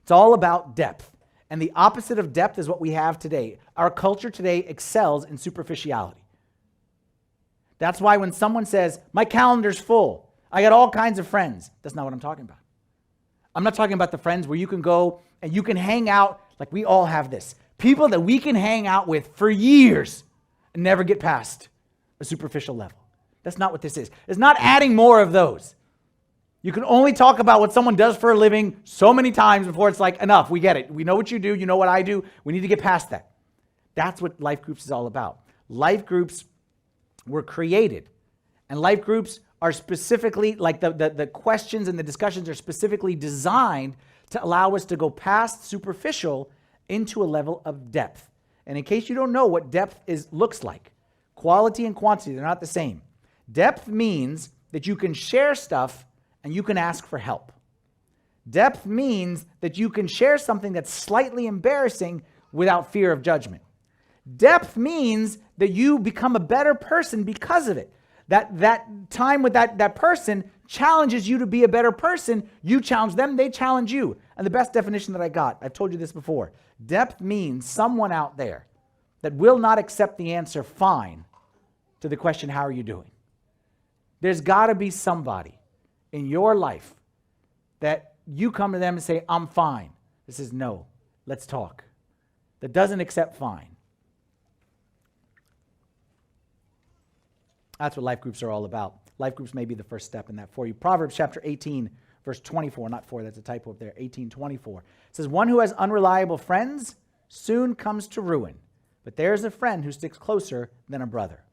It's all about depth. And the opposite of depth is what we have today. Our culture today excels in superficiality. That's why when someone says, my calendar's full, I got all kinds of friends, that's not what I'm talking about. I'm not talking about the friends where you can go and you can hang out, like we all have this. People that we can hang out with for years and never get past a superficial level. That's not what this is. It's not adding more of those. You can only talk about what someone does for a living so many times before it's like, enough, we get it. We know what you do, you know what I do. We need to get past that. That's what life groups is all about. Life groups were created, and life groups are specifically, like the questions and the discussions are specifically designed to allow us to go past superficial into a level of depth. And in case you don't know what depth looks like, quality and quantity, they're not the same. Depth means that you can share stuff and you can ask for help. Depth means that you can share something that's slightly embarrassing without fear of judgment. Depth means that you become a better person because of it. That time with that person challenges you to be a better person. You challenge them, they challenge you. And the best definition that I got, I've told you this before, depth means someone out there that will not accept the answer fine to the question, how are you doing? There's got to be somebody in your life that you come to them and say, I'm fine. This is no, let's talk. That doesn't accept fine. That's what life groups are all about. Life groups may be the first step in that for you. Proverbs chapter 18, verse 24, not 4, that's a typo up there, 18:24. It says, one who has unreliable friends soon comes to ruin, but there's a friend who sticks closer than a brother.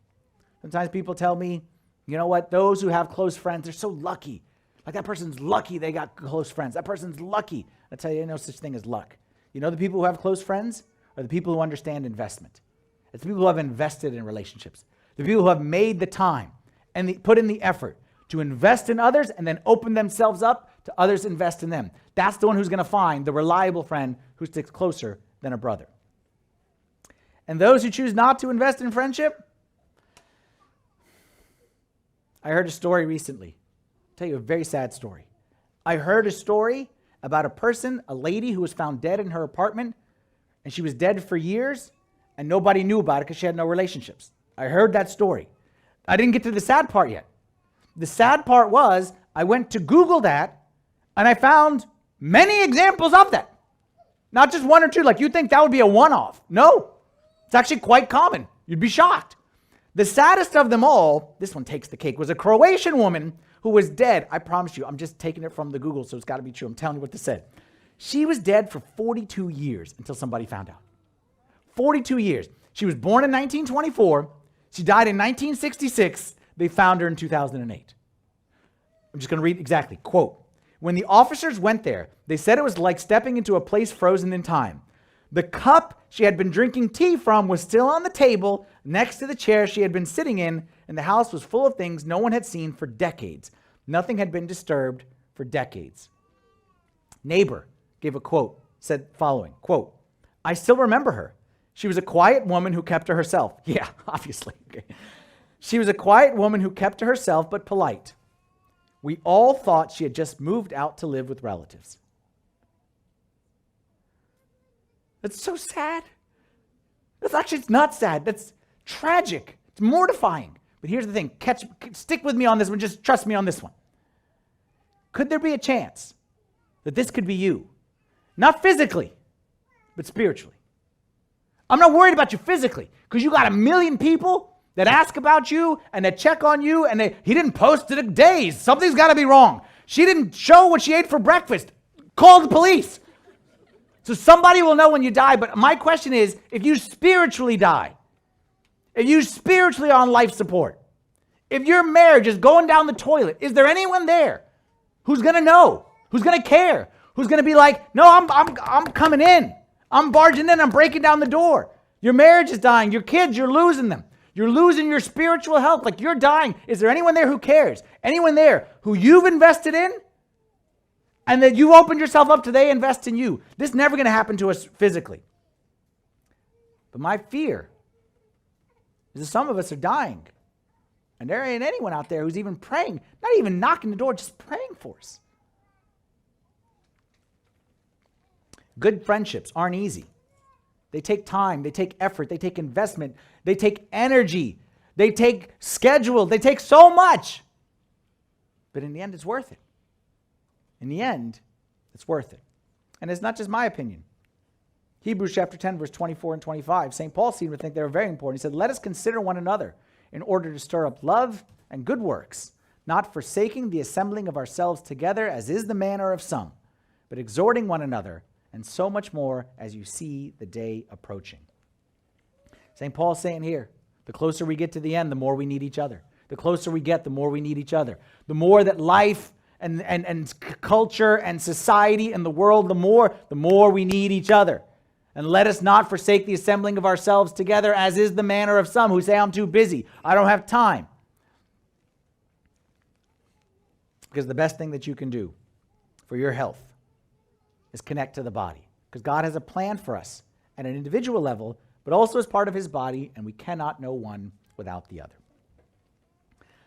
Sometimes people tell me, you know what, those who have close friends, they're so lucky. Like that person's lucky they got close friends. That person's lucky. I tell you, no such thing as luck. You know the people who have close friends are the people who understand investment. It's the people who have invested in relationships. The people who have made the time and put in the effort to invest in others and then open themselves up to others invest in them. That's the one who's going to find the reliable friend who sticks closer than a brother. And those who choose not to invest in friendship, I heard a story recently. I'll tell you a very sad story. I heard a story about a person, a lady who was found dead in her apartment, and she was dead for years, and nobody knew about it because she had no relationships. I heard that story. I didn't get to the sad part yet. The sad part was I went to Google that, and I found many examples of that. Not just one or two, like you'd think that would be a one-off. No, it's actually quite common. You'd be shocked. The saddest of them all, this one takes the cake, was a Croatian woman who was dead. I promise you, I'm just taking it from the Google, so it's got to be true. I'm telling you what this said. She was dead for 42 years until somebody found out. 42 years. She was born in 1924. She died in 1966. They found her in 2008. I'm just going to read exactly. Quote, when the officers went there, they said it was like stepping into a place frozen in time. The cup she had been drinking tea from was still on the table next to the chair she had been sitting in, and the house was full of things no one had seen for decades. Nothing had been disturbed for decades. Neighbor gave a quote, said following, quote, I still remember her. She was a quiet woman who kept to herself. Yeah, obviously. Okay. She was a quiet woman who kept to herself, but polite. We all thought she had just moved out to live with relatives. That's so sad. It's not sad. That's tragic. It's mortifying. But here's the thing. Stick with me on this one. Just trust me on this one. Could there be a chance that this could be you? Not physically, but spiritually. I'm not worried about you physically because you got a million people that ask about you and that check on you and he didn't post it in days. Something's got to be wrong. She didn't show what she ate for breakfast. Call the police. So somebody will know when you die. But my question is, if you spiritually die, if you spiritually are on life support, if your marriage is going down the toilet, is there anyone there who's going to know, who's going to care, who's going to be like, no, I'm coming in. I'm barging in. I'm breaking down the door. Your marriage is dying. Your kids, you're losing them. You're losing your spiritual health. Like you're dying. Is there anyone there who cares? Anyone there who you've invested in and that you've opened yourself up to they invest in you? This is never going to happen to us physically. But my fear is that some of us are dying. And there ain't anyone out there who's even praying, not even knocking the door, just praying for us. Good friendships aren't easy. They take time, they take effort, they take investment, they take energy, they take schedule, they take so much. But in the end, it's worth it. In the end, it's worth it. And it's not just my opinion. Hebrews chapter 10, verse 24 and 25, St. Paul seemed to think they were very important. He said, let us consider one another in order to stir up love and good works, not forsaking the assembling of ourselves together, as is the manner of some, but exhorting one another, and so much more as you see the day approaching. St. Paul's saying here, the closer we get to the end, the more we need each other. The closer we get, the more we need each other. The more that life and culture and society and the world, the more we need each other. And let us not forsake the assembling of ourselves together, as is the manner of some who say, I'm too busy, I don't have time. Because the best thing that you can do for your health is connect to the body. Because God has a plan for us at an individual level, but also as part of his body, and we cannot know one without the other.